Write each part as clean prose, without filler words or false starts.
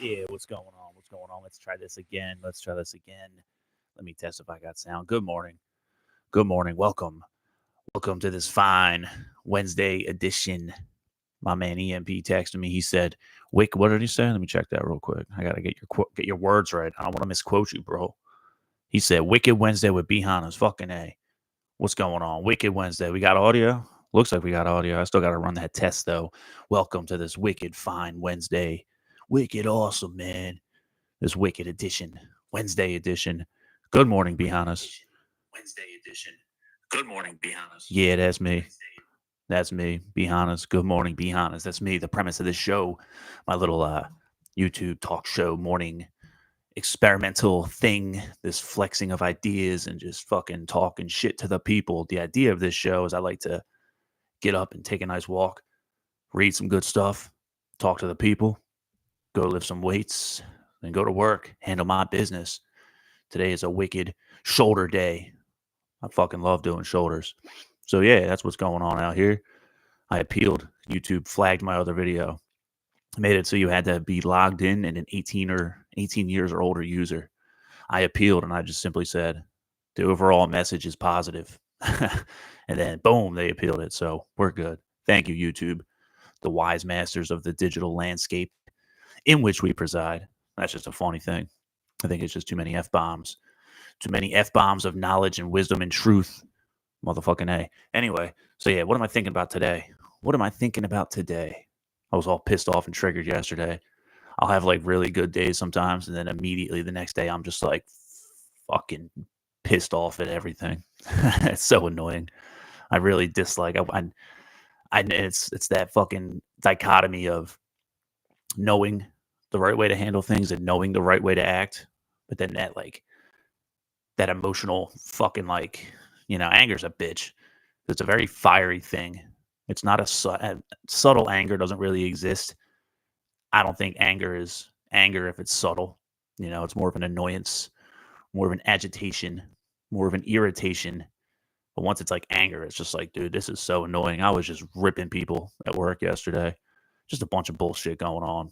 Yeah, what's going on? What's going on? Let's try this again. Let's try this again. Let me test if I got sound. Good morning. Good morning. Welcome. Welcome to this fine Wednesday edition. My man EMP texted me. He said, "Wick, what did he say? Let me check that real quick. I gotta get your words right. I don't want to misquote you, bro." He said, "Wicked Wednesday with B Hannas." Fucking A. What's going on? Wicked Wednesday. We got audio? Looks like we got audio. I still got to run that test, though. Welcome to this wicked fine Wednesday. Wicked awesome, man. This wicked edition. Wednesday edition. Good morning, Behannas. Wednesday edition. Good morning, Behannas. Yeah, that's me. That's me, Behannas. Good morning, Behannas. That's me. The premise of this show, my little YouTube talk show morning experimental thing, this flexing of ideas and just fucking talking shit to the people. The idea of this show is I like to get up and take a nice walk, read some good stuff, talk to the people, go lift some weights, then go to work, handle my business. Today is a wicked shoulder day. I fucking love doing shoulders. So yeah, that's what's going on out here. I appealed. YouTube flagged my other video. Made it so you had to be logged in and an 18 years or older user. I appealed and I just simply said, the overall message is positive. And then boom, they appealed it. So we're good. Thank you, YouTube, the wise masters of the digital landscape in which we preside. That's just a funny thing. I think it's just too many F-bombs. Too many F-bombs of knowledge and wisdom and truth. Motherfucking A. Anyway, so yeah, what am I thinking about today? I was all pissed off and triggered yesterday. I'll have like really good days sometimes, and then immediately the next day I'm just like fucking pissed off at everything. It's so annoying. I really dislike. It's that fucking dichotomy of knowing the right way to handle things and knowing the right way to act, but then that emotional fucking anger's a bitch. It's a very fiery thing. It's not subtle anger doesn't really exist. I don't think anger is anger if it's subtle. It's more of an annoyance, more of an agitation, more of an irritation. But once it's like anger, it's just like, dude, this is so annoying. I was just ripping people at work yesterday. Just a bunch of bullshit going on.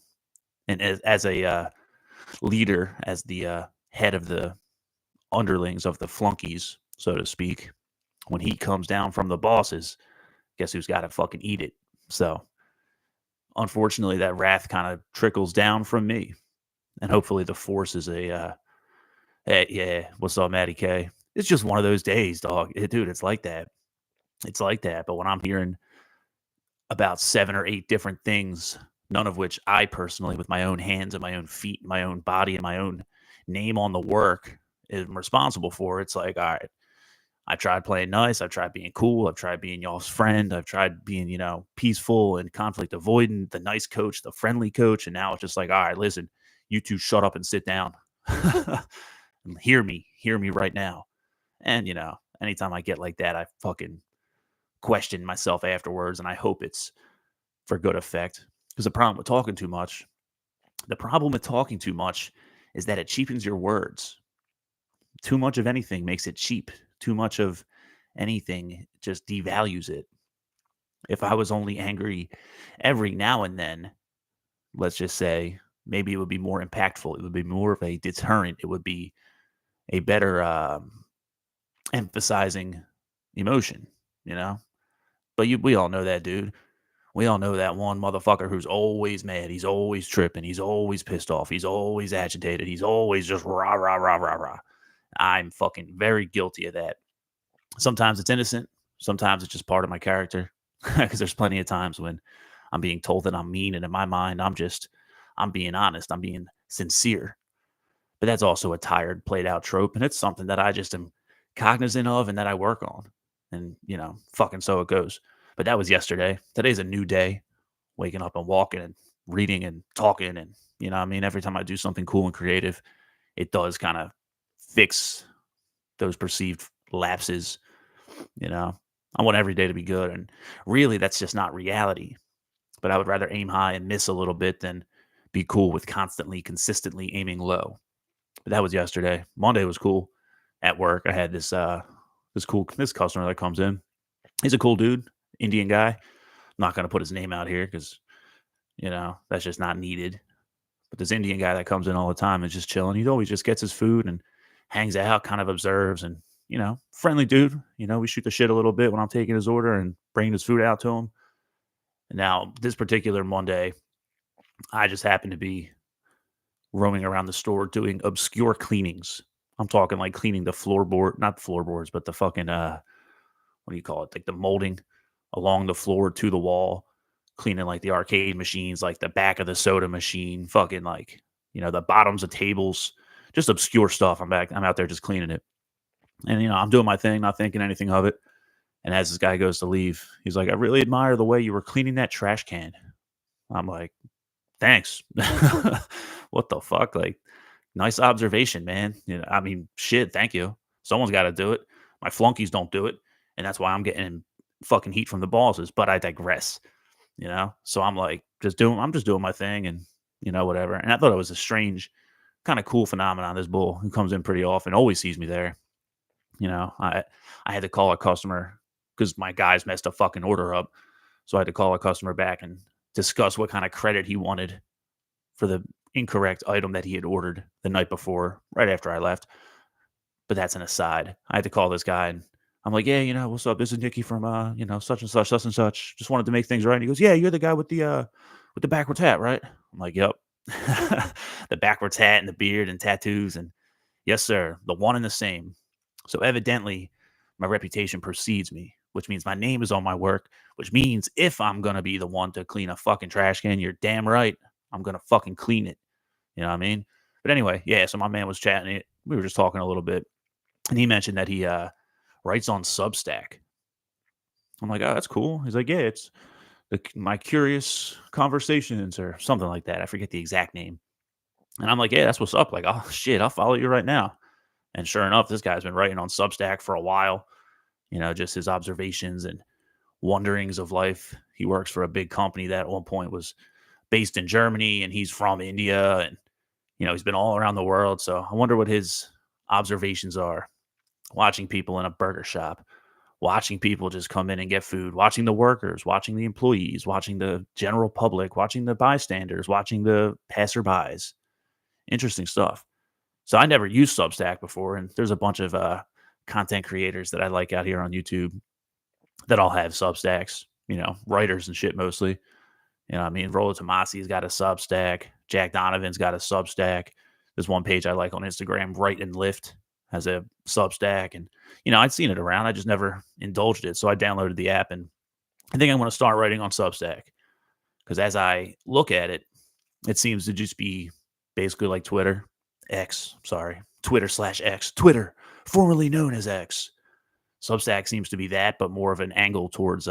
And as a leader, as the head of the underlings of the flunkies, so to speak, when heat comes down from the bosses, guess who's got to fucking eat it? So unfortunately, that wrath kind of trickles down from me. And hopefully the force is hey, yeah, what's up, Matty K? It's just one of those days, dog. Dude, it's like that. It's like that. But when I'm hearing about 7 or 8 different things, none of which I personally, with my own hands and my own feet, my own body, and my own name on the work, am responsible for, it's like, all right, I tried playing nice. I've tried being cool. I've tried being y'all's friend. I've tried being, peaceful and conflict avoidant, the nice coach, the friendly coach. And now it's just like, all right, listen, you two shut up and sit down. And hear me right now. And, anytime I get like that, I fucking question myself afterwards. And I hope it's for good effect. Because the problem with talking too much is that it cheapens your words. Too much of anything makes it cheap. Too much of anything just devalues it. If I was only angry every now and then, let's just say, maybe it would be more impactful. It would be more of a deterrent. It would be a better emphasizing emotion, But we all know that, dude. We all know that one motherfucker who's always mad. He's always tripping. He's always pissed off. He's always agitated. He's always just rah, rah, rah, rah, rah. I'm fucking very guilty of that. Sometimes it's innocent. Sometimes it's just part of my character. Because there's plenty of times when I'm being told that I'm mean. And in my mind, I'm being honest. I'm being sincere. But that's also a tired, played out trope. And it's something that I just am cognizant of and that I work on. And, fucking so it goes. But that was yesterday. Today's a new day. Waking up and walking and reading and talking. And, every time I do something cool and creative, it does kind of fix those perceived lapses. I want every day to be good. And really, that's just not reality. But I would rather aim high and miss a little bit than be cool with consistently aiming low. But that was yesterday. Monday was cool at work. I had this customer that comes in. He's a cool dude, Indian guy. I'm not going to put his name out here because, that's just not needed. But this Indian guy that comes in all the time is just chilling. He always just gets his food and hangs out, kind of observes, and friendly dude. We shoot the shit a little bit when I'm taking his order and bringing his food out to him. And now this particular Monday, I just happened to be roaming around the store doing obscure cleanings. I'm talking like cleaning the floorboard, not the floorboards, but the fucking what do you call it? Like the molding along the floor to the wall, cleaning like the arcade machines, like the back of the soda machine, fucking like, the bottoms of tables, just obscure stuff. I'm out there just cleaning it. And, I'm doing my thing, not thinking anything of it. And as this guy goes to leave, he's like, I really admire the way you were cleaning that trash can. I'm like, thanks. What the fuck? Like, nice observation, man. I mean, shit, thank you. Someone's got to do it. My flunkies don't do it. And that's why I'm getting fucking heat from the bosses. But I digress, So I'm like, I'm just doing my thing and, whatever. And I thought it was a strange, kind of cool phenomenon. This bull who comes in pretty often, always sees me there. I had to call a customer because my guys messed a fucking order up. So I had to call a customer back and discuss what kind of credit he wanted for the incorrect item that he had ordered the night before, right after I left. But that's an aside. I had to call this guy and I'm like, yeah, what's up? This is Nicky from, such and such. Just wanted to make things right. And he goes, yeah, you're the guy with the backwards hat, right? I'm like, yep. The backwards hat and the beard and tattoos. And yes, sir, the one and the same. So evidently my reputation precedes me, which means my name is on my work, which means if I'm going to be the one to clean a fucking trash can, you're damn right. I'm going to fucking clean it. You know what I mean? But anyway, yeah, so my man was chatting it. We were just talking a little bit. And he mentioned that he writes on Substack. I'm like, oh, that's cool. He's like, yeah, it's my curious conversations or something like that. I forget the exact name. And I'm like, yeah, that's what's up. Like, oh, shit, I'll follow you right now. And sure enough, this guy's been writing on Substack for a while, just his observations and wonderings of life. He works for a big company that at one point was based in Germany and he's from India and, he's been all around the world. So I wonder what his observations are. Watching people in a burger shop, watching people just come in and get food, watching the workers, watching the employees, watching the general public, watching the bystanders, watching the passerbys. Interesting stuff. So I never used Substack before, and there's a bunch of content creators that I like out here on YouTube that all have Substacks, writers and shit mostly. I mean, Rollo Tomasi's got a Substack. Jack Donovan's got a Substack. There's one page I like on Instagram, Write and Lift, has a Substack. And, I'd seen it around. I just never indulged it. So I downloaded the app, and I think I'm going to start writing on Substack. Because as I look at it, it seems to just be basically like Twitter, Twitter/X, Twitter, formerly known as X. Substack seems to be that, but more of an angle towards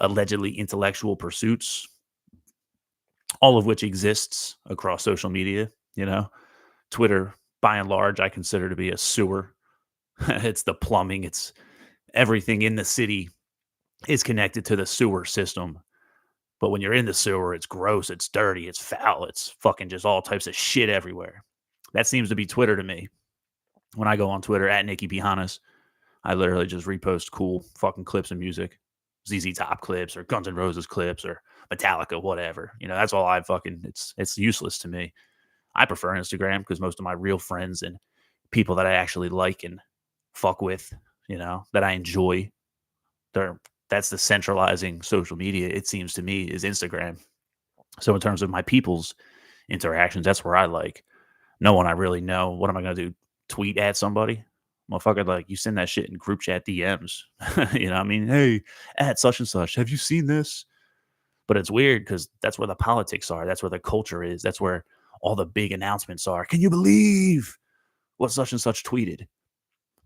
allegedly intellectual pursuits, all of which exists across social media. Twitter, by and large, I consider to be a sewer. It's the plumbing. It's everything in the city is connected to the sewer system. But when you're in the sewer, it's gross, it's dirty, it's foul, it's fucking just all types of shit everywhere. That seems to be Twitter to me. When I go on Twitter at Nicky B. Hannas, I literally just repost cool fucking clips of music. ZZ Top clips or Guns N' Roses clips or Metallica, whatever. That's all I fucking, it's useless to me. I prefer Instagram because most of my real friends and people that I actually like and fuck with, that I enjoy, that's the centralizing social media, it seems to me, is Instagram. So in terms of my people's interactions, that's where I like. No one I really know. What am I going to do? Tweet at somebody? Motherfucker, like, you send that shit in group chat DMs. You know what I mean? Hey, at such and such, have you seen this? But it's weird because that's where the politics are. That's where the culture is. That's where all the big announcements are. Can you believe what such and such tweeted?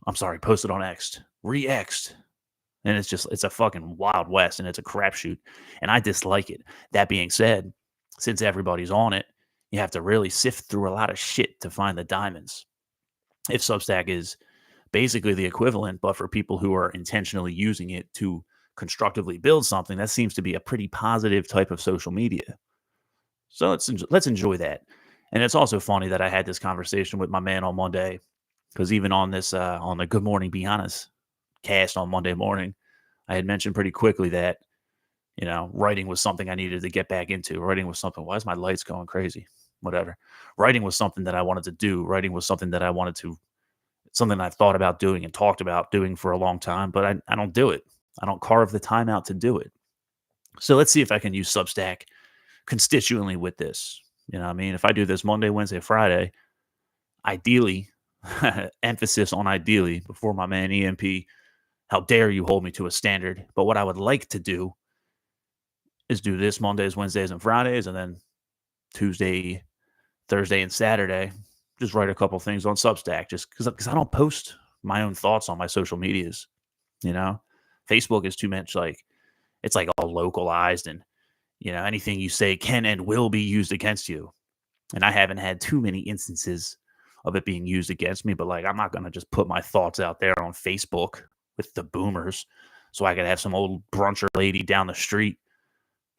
I'm sorry, posted on X, re-X'd. And it's a fucking Wild West and it's a crapshoot. And I dislike it. That being said, since everybody's on it, you have to really sift through a lot of shit to find the diamonds. If Substack is basically the equivalent, but for people who are intentionally using it to constructively build something, that seems to be a pretty positive type of social media. So let's enjoy that. And it's also funny that I had this conversation with my man on Monday, because even on this on the Good Morning Be Honest cast on Monday morning, I had mentioned pretty quickly that writing was something I needed to get back into. Writing was something. Why is my lights going crazy? whatever. Writing was something that I wanted to do. Writing was something that something I've thought about doing and talked about doing for a long time, but I don't do it. I don't carve the time out to do it. So let's see if I can use Substack constituently with this. You know what I mean? If I do this Monday, Wednesday, Friday, ideally, emphasis on ideally, before my man EMP, how dare you hold me to a standard? But what I would like to do is do this Mondays, Wednesdays, and Fridays, and then Tuesday, Thursday, and Saturday, just write a couple things on Substack, just because I don't post my own thoughts on my social medias. You know, Facebook is too much like it's like all localized, and anything you say can and will be used against you. And I haven't had too many instances of it being used against me, but like I'm not gonna just put my thoughts out there on Facebook with the boomers so I could have some old bruncher lady down the street.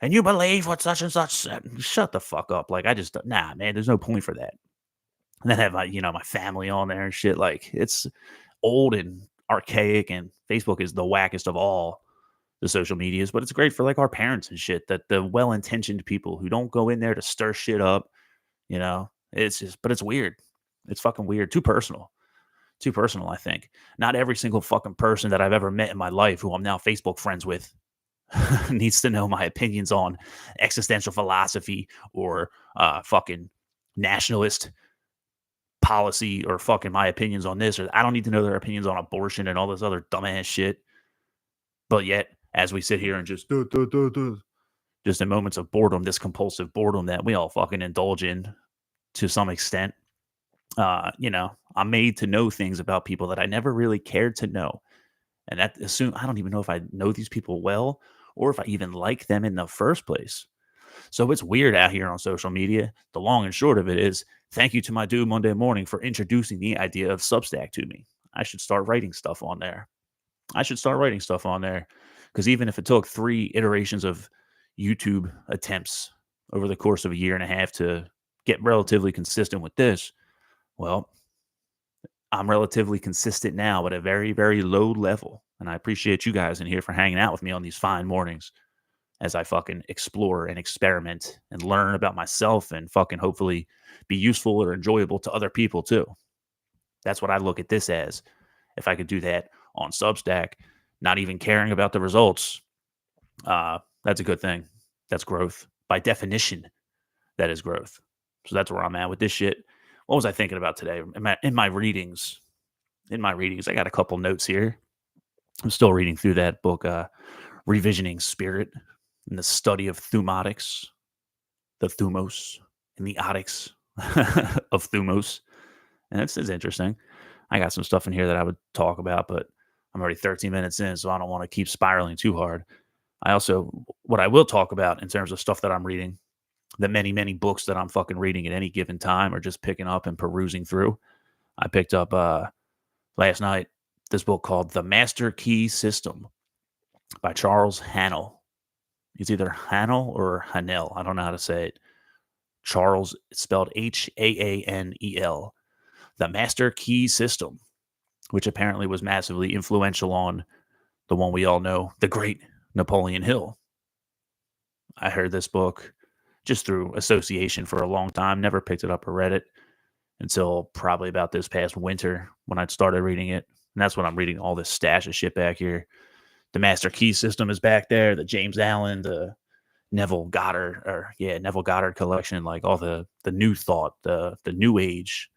And you believe what such and such said? Shut the fuck up. Like nah, man, there's no point for that. And then have my family on there and shit. Like it's old and archaic, and Facebook is the wackest of all the social medias, but it's great for like our parents and shit, that the well-intentioned people who don't go in there to stir shit up, but it's weird. It's fucking weird. Too personal. Too personal, I think. Not every single fucking person that I've ever met in my life who I'm now Facebook friends with needs to know my opinions on existential philosophy or fucking nationalist policy, or fucking my opinions on this, or I don't need to know their opinions on abortion and all this other dumbass shit. But yet, as we sit here and just just in moments of boredom, this compulsive boredom that we all fucking indulge in to some extent, I'm made to know things about people that I never really cared to know. And I don't even know if I know these people well or if I even like them in the first place. So it's weird out here on social media. The long and short of it is, thank you to my dude Monday Morning for introducing the idea of Substack to me. I should start writing stuff on there. Because even if it took 3 iterations of YouTube attempts over the course of a year and a half to get relatively consistent with this, well, I'm relatively consistent now at a very, very low level. And I appreciate you guys in here for hanging out with me on these fine mornings as I fucking explore and experiment and learn about myself and fucking hopefully be useful or enjoyable to other people too. That's what I look at this as. If I could do that on Substack, not even caring about the results, that's a good thing. That's growth. By definition, that is growth. So that's where I'm at with this shit. What was I thinking about today? In my readings, I got a couple notes here. I'm still reading through that book, Revisioning Spirit, and the study of thumotics, the thumos, and the otics of thumos. And it's interesting. I got some stuff in here that I would talk about, but I'm already 13 minutes in, so I don't want to keep spiraling too hard. What I will talk about in terms of stuff that I'm reading, the many, many books that I'm fucking reading at any given time or just picking up and perusing through. I picked up last night this book called The Master Key System by Charles Haanel. It's either Haanel or Haanel. I don't know how to say it. Charles, it's spelled Haanel. The Master Key System, which apparently was massively influential on the one we all know, the great Napoleon Hill. I heard this book just through association for a long time, never picked it up or read it until probably about this past winter when I'd started reading it. And that's when I'm reading all this stash of shit back here. The Master Key System is back there, the James Allen, the Neville Goddard collection, like all the new thought, the new age,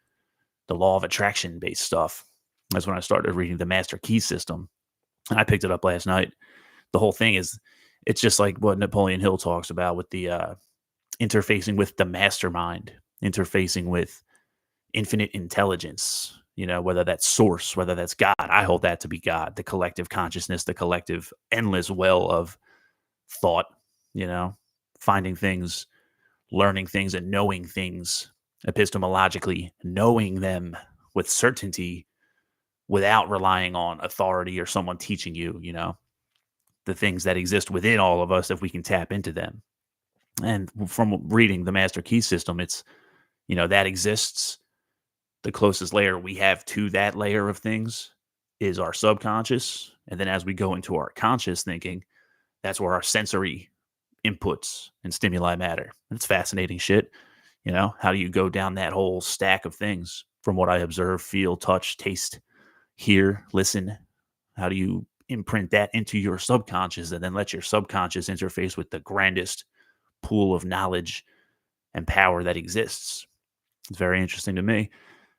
the law of attraction based stuff. That's when I started reading the Master Key System. And I picked it up last night. The whole thing it's just like what Napoleon Hill talks about with the interfacing with the mastermind, interfacing with infinite intelligence, whether that's source, whether that's God. I hold that to be God, the collective consciousness, the collective endless well of thought, finding things, learning things, and knowing things epistemologically, knowing them with certainty without relying on authority or someone teaching you, the things that exist within all of us if we can tap into them. And from reading the Master Key System, it's, that exists. The closest layer we have to that layer of things is our subconscious. And then as we go into our conscious thinking, that's where our sensory inputs and stimuli matter. And it's fascinating shit. How do you go down that whole stack of things from what I observe, feel, touch, taste, hear, listen? How do you imprint that into your subconscious and then let your subconscious interface with the grandest pool of knowledge and power that exists? It's very interesting to me.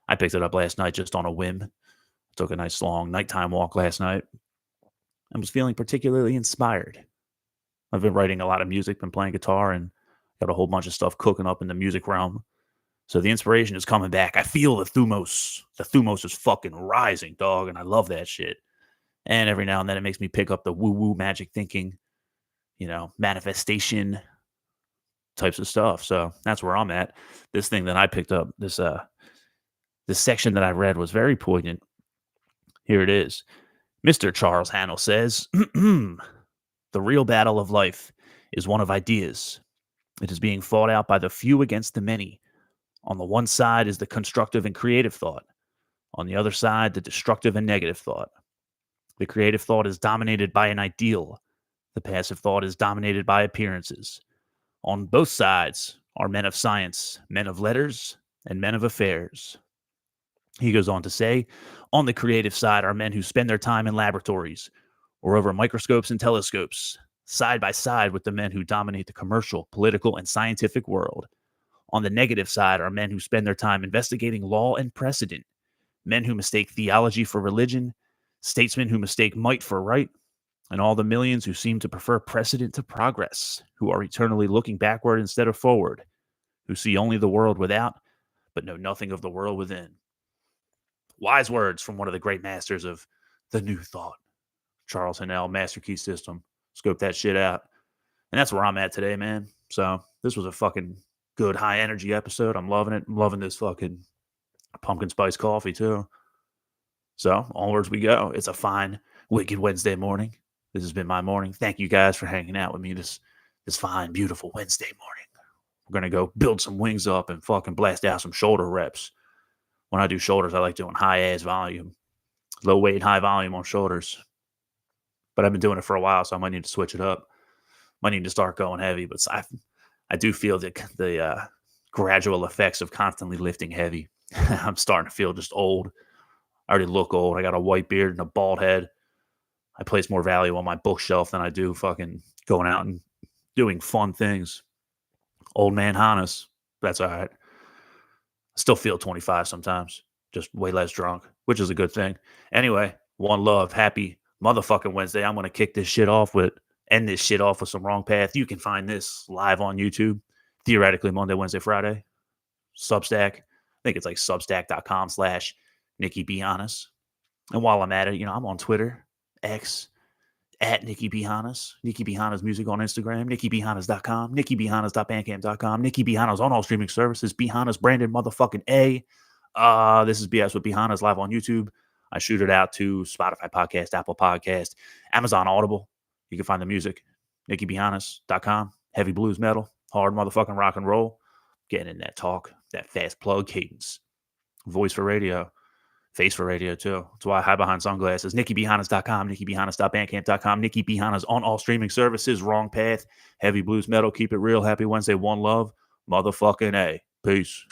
I picked it up last night just on a whim. Took a nice long nighttime walk last night and was feeling particularly inspired. I've been writing a lot of music, been playing guitar, and got a whole bunch of stuff cooking up in the music realm. So the inspiration is coming back. I feel the thumos. The thumos is fucking rising, dog, and I love that shit. And every now and then it makes me pick up the woo-woo magic thinking, manifestation types of stuff. So that's where I'm at. This thing that I picked up, this section that I read was very poignant. Here it is. Mr. Charles Haanel says, the real battle of life is one of ideas. It is being fought out by the few against the many. On the one side is the constructive and creative thought. On the other side, the destructive and negative thought. The creative thought is dominated by an ideal. The passive thought is dominated by appearances. On both sides are men of science, men of letters, and men of affairs. He goes on to say, on the creative side are men who spend their time in laboratories or over microscopes and telescopes, side by side with the men who dominate the commercial, political, and scientific world. On the negative side are men who spend their time investigating law and precedent, men who mistake theology for religion, statesmen who mistake might for right, and all the millions who seem to prefer precedent to progress, who are eternally looking backward instead of forward, who see only the world without, but know nothing of the world within. Wise words from one of the great masters of the New Thought, Charles Haanel, Master Key System. Scope that shit out. And that's where I'm at today, man. So this was a fucking good high energy episode. I'm loving it. I'm loving this fucking pumpkin spice coffee too. So onwards we go. It's a fine, wicked Wednesday morning. This has been my morning. Thank you guys for hanging out with me this fine, beautiful Wednesday morning. We're going to go build some wings up and fucking blast out some shoulder reps. When I do shoulders, I like doing high-ass volume. Low weight, high volume on shoulders. But I've been doing it for a while, so I might need to switch it up. Might need to start going heavy. But I do feel the gradual effects of constantly lifting heavy. I'm starting to feel just old. I already look old. I got a white beard and a bald head. I place more value on my bookshelf than I do fucking going out and doing fun things. Old man Hannas. That's all right. Still feel 25 sometimes. Just way less drunk, which is a good thing. Anyway, one love. Happy motherfucking Wednesday. I'm going to end this shit off with some Wrong Path. You can find this live on YouTube. Theoretically, Monday, Wednesday, Friday. Substack. I think it's like substack.com/Nicky B. Hannas. And while I'm at it, I'm on Twitter, X, at Nicky B. Hannas, Nicky B. Hannas Music on Instagram, nickybhannas.com, nickybhannas.bandcamp.com, Nicky B. Hannas on all streaming services, B. Hannas branded motherfucking A. This is BS with B. Hannas live on YouTube. I shoot it out to Spotify Podcast, Apple Podcast, Amazon Audible. You can find the music, nickybhannas.com, heavy blues metal, hard motherfucking rock and roll. Getting in that talk, that fast plug cadence. Voice for radio. Face for radio, too. That's why I hide behind sunglasses. nickybhannas.com, nickybhannas.bandcamp.com, Nicky B. Hannas on all streaming services. Wrong Path, heavy blues metal. Keep it real. Happy Wednesday. One love. Motherfucking A. Peace.